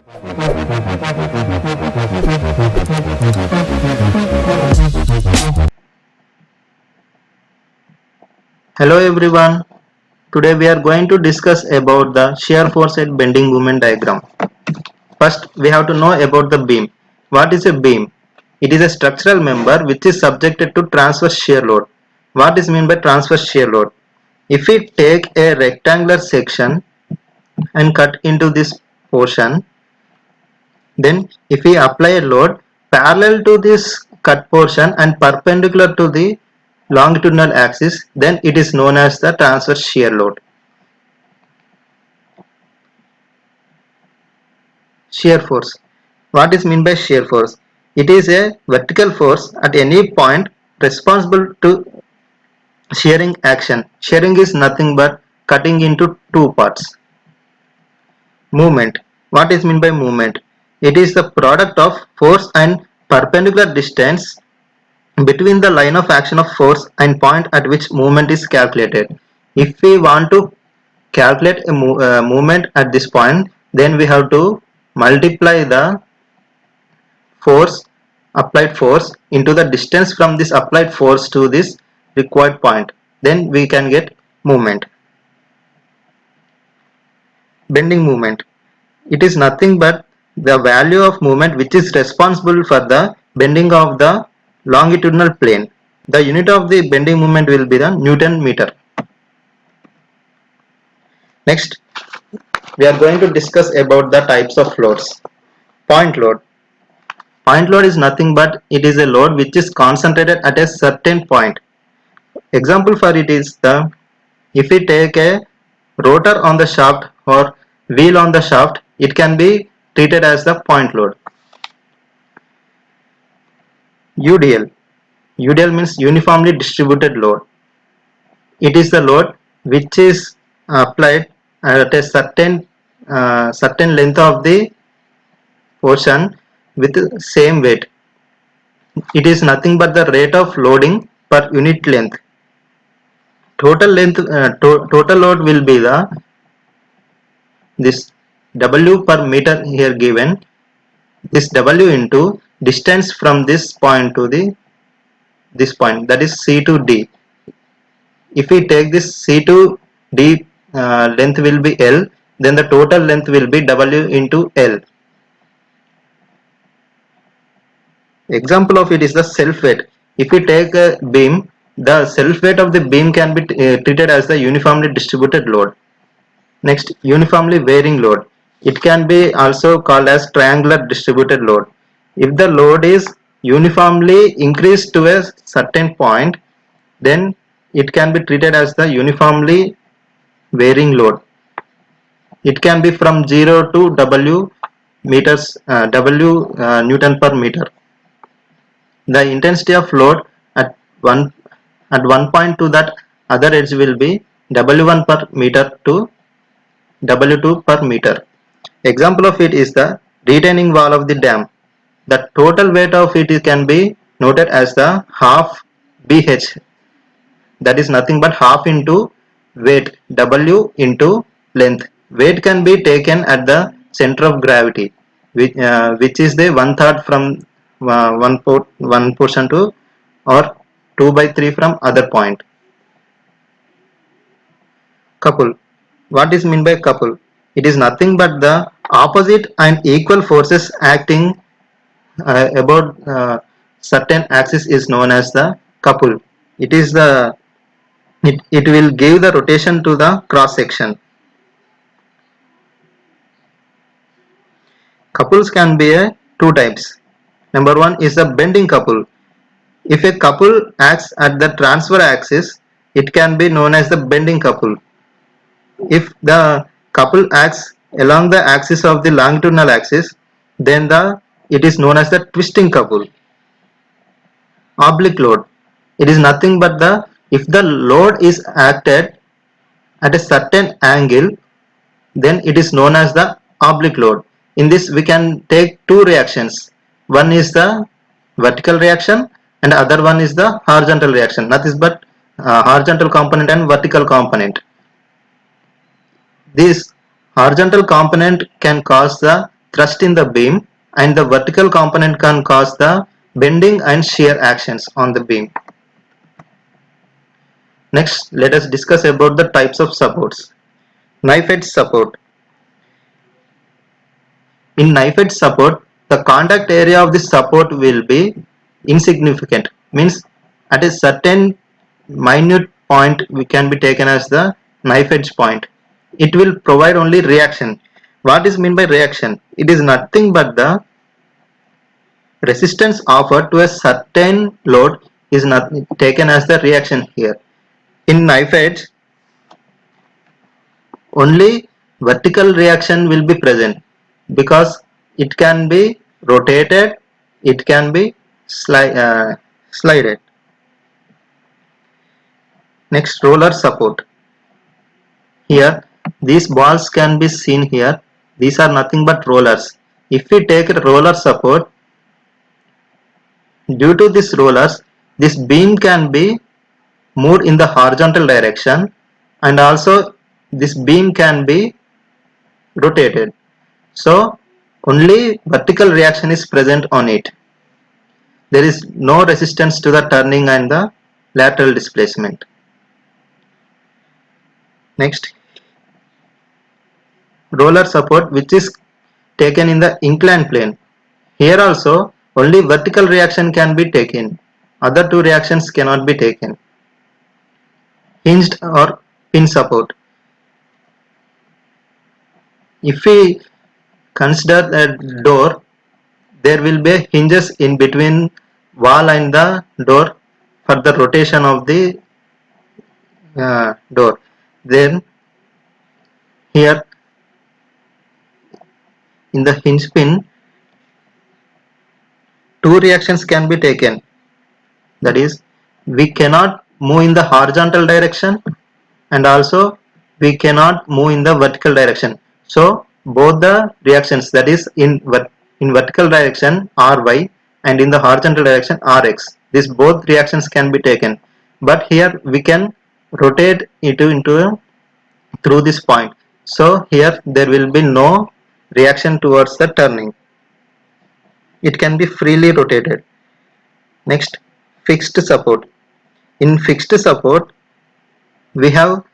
Hello everyone. Today we are going to discuss about the shear force at bending moment diagram. First, we have to know about the beam. What is a beam? It is a structural member which is subjected to transverse shear load. What is meant by transverse shear load? If we take a rectangular section and cut into this portion, then if we apply a load parallel to this cut portion and perpendicular to the longitudinal axis, then it is known as the transverse shear load. Shear force. What is meant by shear force? It is a vertical force at any point responsible to shearing action. Shearing is nothing but cutting into two parts. Movement. What is meant by movement? It is the product of force and perpendicular distance between the line of action of force and point at which movement is calculated. If we want to calculate a movement at this point, then we have to multiply the force, applied force, into the distance from this applied force to this required point. Then we can get movement. Bending moment. It is nothing but the value of movement which is responsible for the bending of the longitudinal plane. The unit of the bending moment will be the Newton meter. Next, we are going to discuss about the types of loads. Point load. Point load is nothing but it is a load which is concentrated at a certain point. Example for it is the if we take a rotor on the shaft or wheel on the shaft, it can be treated as the point load. UDL. UDL means uniformly distributed load. It is the load which is applied at a certain length of the portion with the same weight. It is nothing but the rate of loading per unit length. Total length, total load will be the this W per meter here given. This W into distance from this point to this point, that is C to D. If we take this C to D length will be L, then the total length will be W into L. Example of it is the self weight. If we take a beam, the self weight of the beam can be treated as the uniformly distributed load. Next, uniformly varying load. It can be also called as triangular distributed load. If the load is uniformly increased to a certain point, then it can be treated as the uniformly varying load. It can be from 0 to W meters, Newton per meter. The intensity of load at one point to that other edge will be W1 per meter to W2 per meter. Example of it is the retaining wall of the dam. The total weight of it can be noted as the half BH. That is nothing but half into weight W into length. Weight can be taken at the center of gravity, which is the 1/3 from one portion to or 2/3 from other point. Couple. What is meant by couple? It is nothing but the opposite and equal forces acting about certain axis is known as the couple. It is it will give the rotation to the cross section. Couples can be two types. Number one is the bending couple. If a couple acts at the transfer axis, it can be known as the bending couple. If the couple acts along the axis of the longitudinal axis, then it is known as the twisting couple. Oblique load. It is nothing but if the load is acted at a certain angle, then it is known as the oblique load. In this we can take two reactions. One is the vertical reaction and other one is the horizontal reaction. Nothing but horizontal component and vertical component. This horizontal component can cause the thrust in the beam, and the vertical component can cause the bending and shear actions on the beam. Next, let us discuss about the types of supports. Knife edge support. In knife edge support, the contact area of the support will be insignificant. Means at a certain minute point we can be taken as the knife edge point. It will provide only reaction. What is meant by reaction? It is nothing but the resistance offered to a certain load is not taken as the reaction here. In knife edge, only vertical reaction will be present because it can be rotated, it can be slided. Next, roller support. Here these balls can be seen here. These are nothing but rollers. If we take a roller support, due to these rollers, this beam can be moved in the horizontal direction, and also this beam can be rotated. So only vertical reaction is present on it. There is no resistance to the turning and the lateral displacement. Next, roller support, which is taken in the inclined plane. Here also only vertical reaction can be taken. Other two reactions cannot be taken. Hinged or pin support. If we consider a door, there will be hinges in between wall and the door for the rotation of the door. Then here in the hinge pin, two reactions can be taken. That is, we cannot move in the horizontal direction, and also we cannot move in the vertical direction. So both the reactions, that is in vertical direction Ry and in the horizontal direction Rx, these both reactions can be taken. But here we can rotate it into through this point. So here there will be no reaction towards the turning. It can be freely rotated. Next, fixed support. In fixed support, we have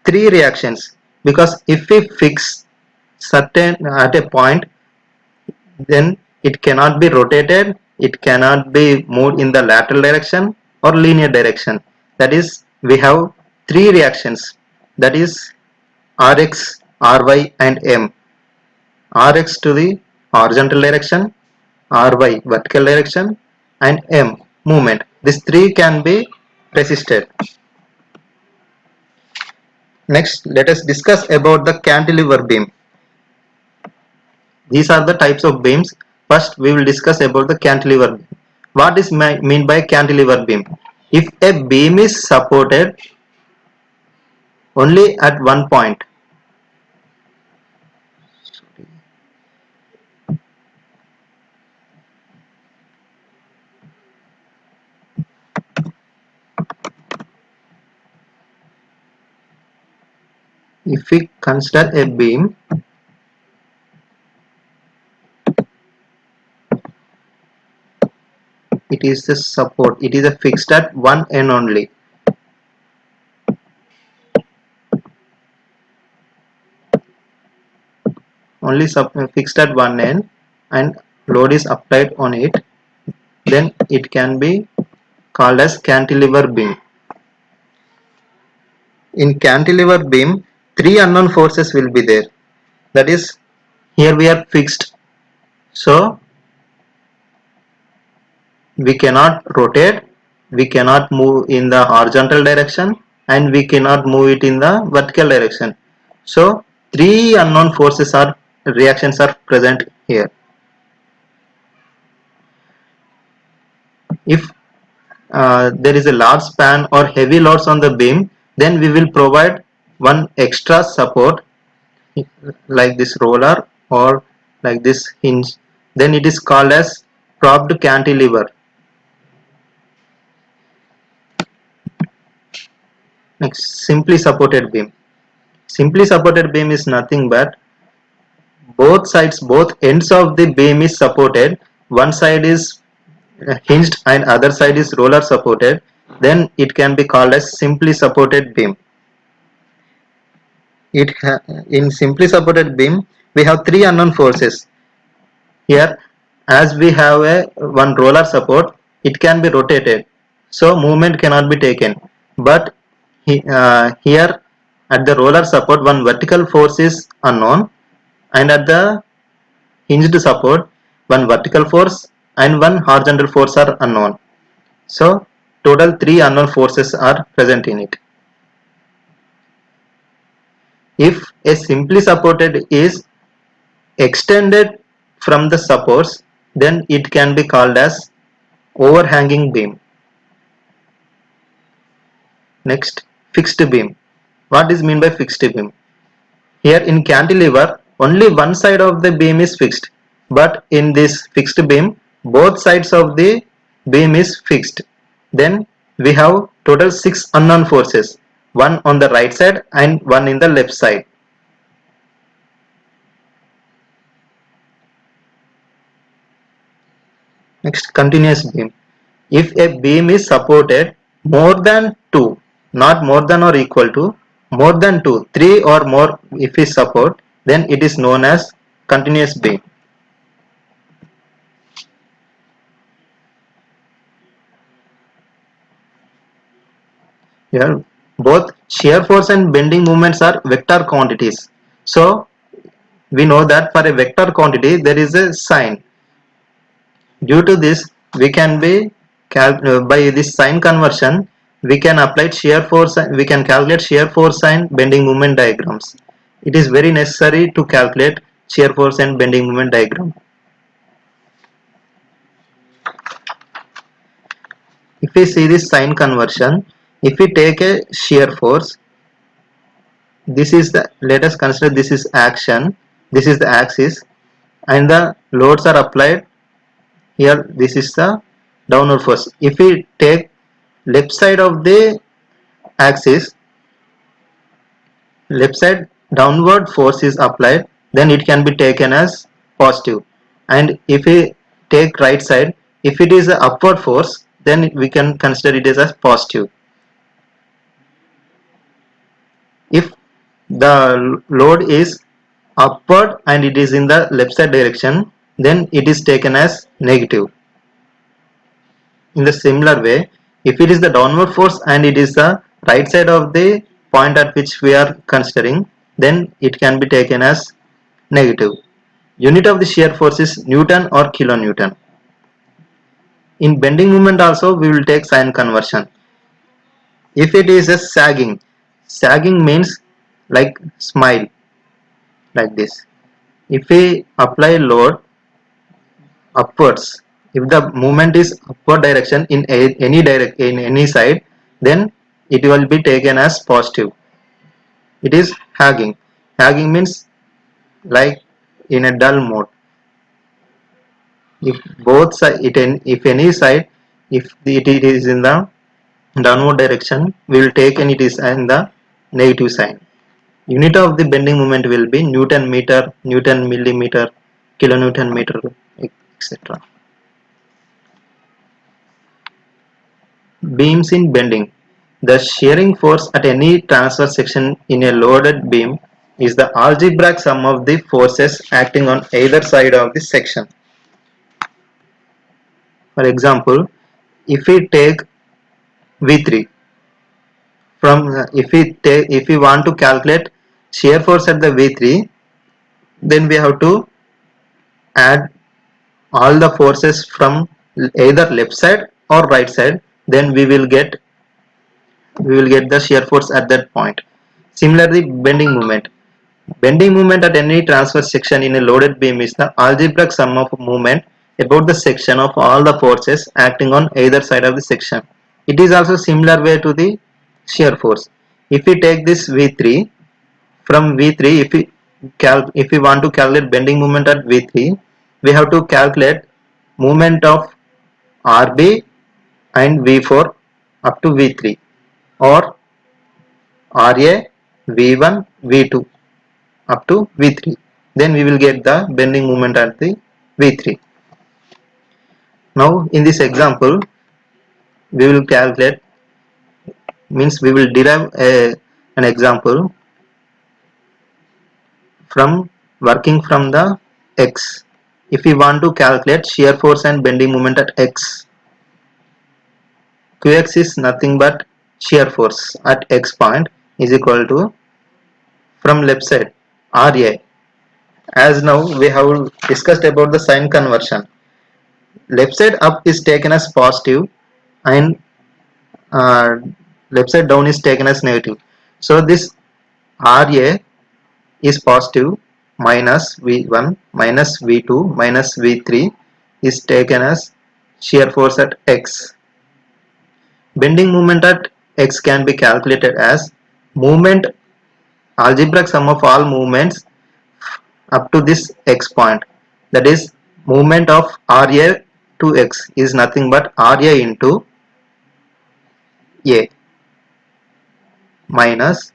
three reactions, because if we fix certain at a point, then it cannot be rotated, it cannot be moved in the lateral direction or linear direction. That is, we have three reactions, that is Rx, Ry and M. Rx to the horizontal direction, Ry vertical direction, and M movement. These three can be resisted. Next, let us discuss about the cantilever beam. These are the types of beams. First, we will discuss about the cantilever beam. What is mean by cantilever beam? If a beam is supported only at one point, if we consider a beam, it is the support, it is a fixed at one end only. Only fixed at one end, and load is applied on it, then it can be called as cantilever beam. In cantilever beam, three unknown forces will be there. That is, here we are fixed, so we cannot rotate, we cannot move in the horizontal direction, and we cannot move it in the vertical direction. So three unknown forces or reactions are present here. If there is a large span or heavy loads on the beam, then we will provide one extra support like this roller or like this hinge. Then it is called as propped cantilever. Next, simply supported beam. Simply supported beam is nothing but both sides, both ends of the beam is supported, one side is hinged and other side is roller supported, then it can be called as simply supported beam. In simply supported beam, we have three unknown forces. Here, as we have a one roller support, it can be rotated, so movement cannot be taken. But here at the roller support, one vertical force is unknown, and at the hinged support, one vertical force and one horizontal force are unknown. So total three unknown forces are present in it. If a simply supported is extended from the supports, then it can be called as overhanging beam. Next, fixed beam. What is mean by fixed beam? Here in cantilever, only one side of the beam is fixed, but in this fixed beam, both sides of the beam is fixed. Then we have total 6 unknown forces, one on the right side and one in the left side. Next, continuous beam. If a beam is supported more than 2, not more than or equal to, more than 2, 3 or more if is support, then it is known as continuous beam. Here, both shear force and bending moments are vector quantities. So we know that for a vector quantity there is a sign. Due to this, we can be by this sign conversion, we can apply shear force. We can calculate shear force and bending moment diagrams. It is very necessary to calculate shear force and bending moment diagram. If we see this sign conversion, if we take a shear force, this is the, let us consider this is action, this is the axis, and the loads are applied here. This is the downward force. If we take left side of the axis, left side downward force is applied, then it can be taken as positive. And if we take right side, if it is a upward force, then we can consider it as positive. If the load is upward and it is in the left side direction, then it is taken as negative. In the similar way, if it is the downward force and it is the right side of the point at which we are considering, then it can be taken as negative. Unit of the shear force is Newton or kilonewton. In bending moment also we will take sign conversion. If it is a sagging, sagging means like smile, like this. If we apply load upwards, if the movement is upward direction in any side, then it will be taken as positive. It is hagging. Hagging means like in a dull mode. If both side, if any side, if it is in the downward direction, we will take and it is in the negative sign. Unit of the bending moment will be Newton meter, Newton millimeter, kilonewton meter, etc. Beams in bending. The shearing force at any transverse section in a loaded beam is the algebraic sum of the forces acting on either side of the section. For example, if we take V3 from if we want to calculate shear force at the V3, then we have to add all the forces from either left side or right side, then we will get the shear force at that point. Similarly, bending moment. Bending moment at any transverse section in a loaded beam is the algebraic sum of movement about the section of all the forces acting on either side of the section. It is also similar way to the shear force. If we take this V3, from V3, if we want to calculate bending moment at V3, we have to calculate movement of RB and V4 up to V3, or RA, V1, V2 up to V3. then we will get the bending moment at the V3. Now in this example we will calculate, means we will derive an example from working from the X. If we want to calculate shear force and bending moment at X, Qx is nothing but shear force at X point is equal to, from left side, Ra. As now we have discussed about the sign conversion, left side up is taken as positive and uh, left side down is taken as negative. So this Ra is positive, minus V1 minus V2 minus V3 is taken as shear force at X. Bending moment at X can be calculated as movement, algebraic sum of all movements up to this X point, that is movement of Ra to X is nothing but Ra into A minus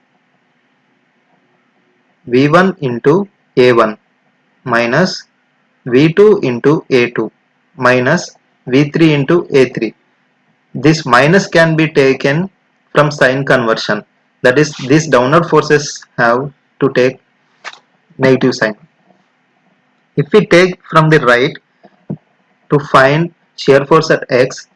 V1 into A1 minus V2 into A2 minus V3 into A3. This minus can be taken from sign conversion, that is these downward forces have to take negative sign. If we take from the right to find shear force at X,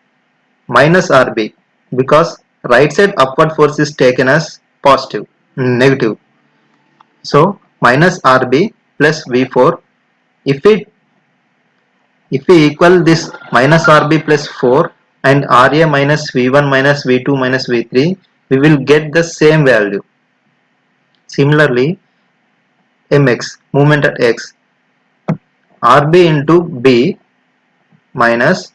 minus Rb, because right side upward force is taken as positive, negative. So minus Rb plus V4. If we equal this minus Rb plus 4 and Ra minus V1 minus V2 minus V3, we will get the same value. Similarly, Mx, movement at X, Rb into B minus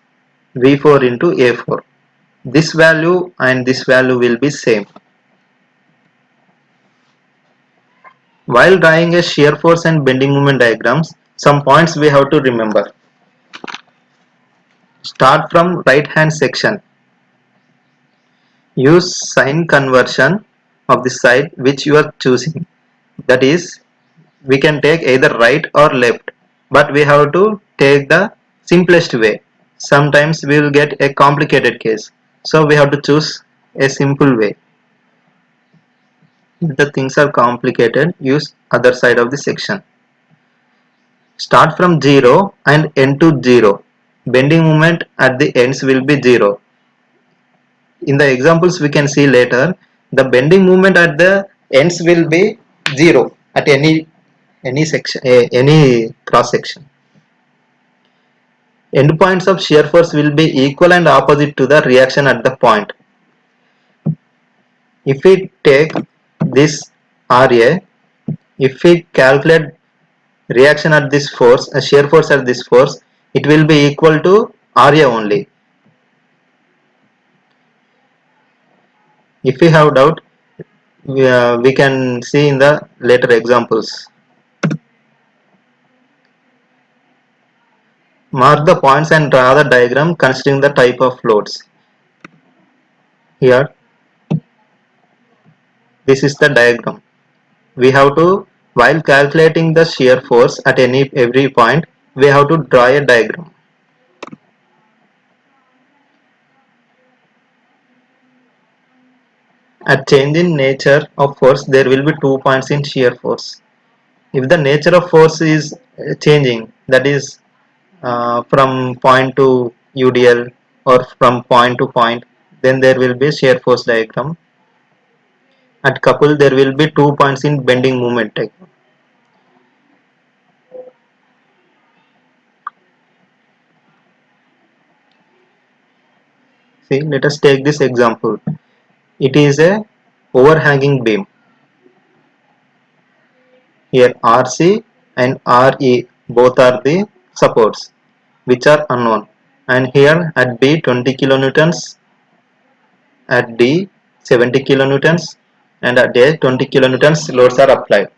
V4 into A4. This value and this value will be same. While drawing a shear force and bending moment diagrams, some points we have to remember. Start from right hand section. Use sign conversion of the side which you are choosing. That is, we can take either right or left, but we have to take the simplest way. Sometimes we will get a complicated case, so we have to choose a simple way. If the things are complicated, use other side of the section. Start from 0 and end to 0. Bending moment at the ends will be 0. In the examples we can see later, the bending moment at the ends will be 0 at any section, any cross section. Endpoints of shear force will be equal and opposite to the reaction at the point. If we take this Ra, if we calculate reaction at this force, shear force at this force, it will be equal to Ra only. If we have doubt, we can see in the later examples. Mark the points and draw the diagram considering the type of loads. Here, this is the diagram. We have to, while calculating the shear force at every point, we have to draw a diagram. At change in nature of force, there will be 2 points in shear force. If the nature of force is changing, that is from point to UDL or from point to point, then there will be shear force diagram. At couple, there will be 2 points in bending moment diagram. See, let us take this example. It is a overhanging beam. Here RC and RE both are the supports which are unknown, and here at B 20 kilonewtons, at D 70 kilonewtons, and at A 20 kilonewtons loads are applied.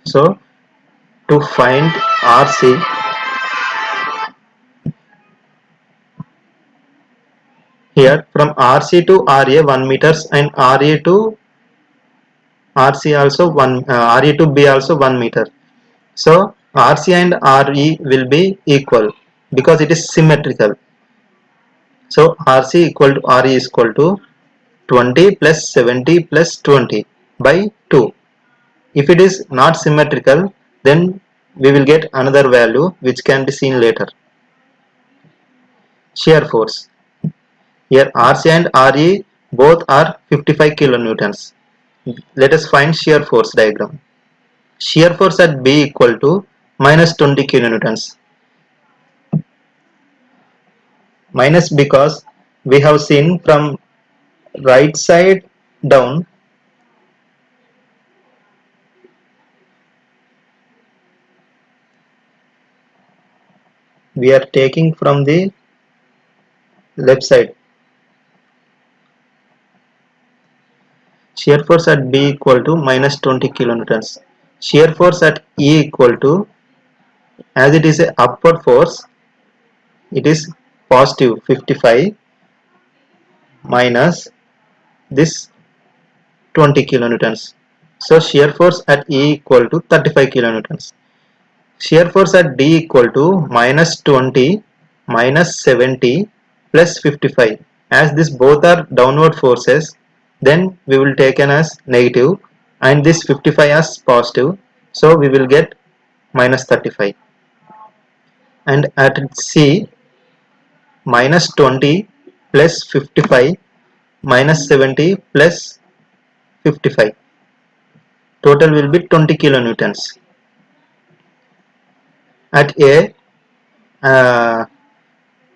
So to find RC, here from RC to RA 1 meters and RA to RC also 1, RA to B also 1 meter. So RC and RE will be equal because it is symmetrical. So RC equal to RE is equal to 20 plus 70 plus 20 by 2. If it is not symmetrical, then we will get another value which can be seen later. Shear force. Here RC and RE both are 55 kilonewtons. Let us find shear force diagram. Shear force at B equal to minus 20 kilonewtons. Minus because we have seen from right side down, we are taking from the left side. Shear force at B equal to minus 20 kilonewtons. Shear force at E equal to, as it is a upward force, it is positive 55 minus this 20 kilonewtons. So shear force at E equal to 35 kilonewtons. Shear force at D equal to minus 20 minus 70 plus 55. As this both are downward forces, then we will take an as negative and this 55 as positive. So we will get minus 35. And at C, minus 20 plus 55 minus 70 plus 55. Total will be 20 kilonewtons. At A, uh,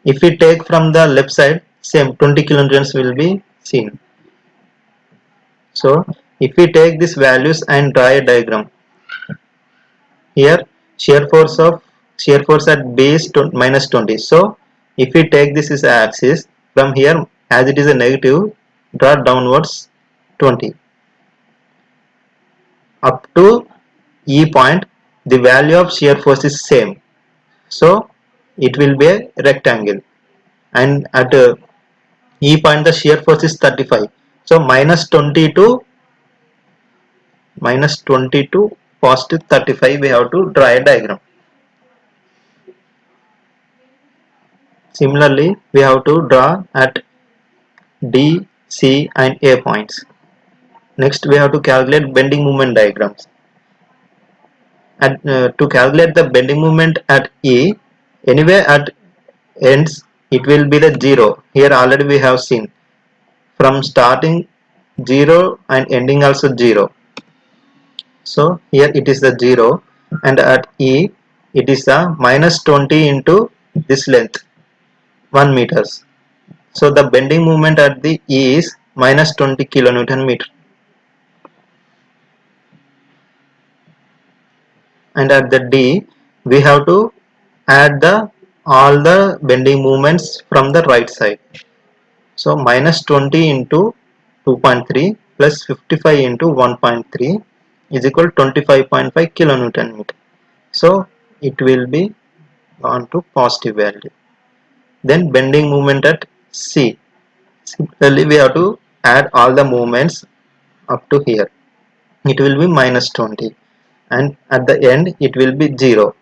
if we take from the left side, same 20 kilonewtons will be seen. So if we take these values and draw a diagram, here shear force at B is minus 20. So if we take this as axis, from here as it is a negative, draw downwards 20. Up to E point, the value of shear force is same. So it will be a rectangle. And at E point the shear force is 35. So minus 20 to positive 35 we have to draw a diagram. Similarly, we have to draw at D, C and A points. Next we have to calculate bending moment diagrams. To calculate the bending moment at E, anyway at ends it will be the 0. Here already we have seen from starting 0 and ending also 0. So here it is the 0 and at E it is the minus 20 into this length 1 meters. So the bending moment at the E is minus 20 kilonewton meter. And at the D we have to add all the bending moments from the right side. So minus 20 into 2.3 plus 55 into 1.3 is equal to 25.5 kilonewton meter. So it will be on to positive value. Then bending moment at C. Similarly, we have to add all the moments up to here. It will be minus 20 and at the end it will be 0.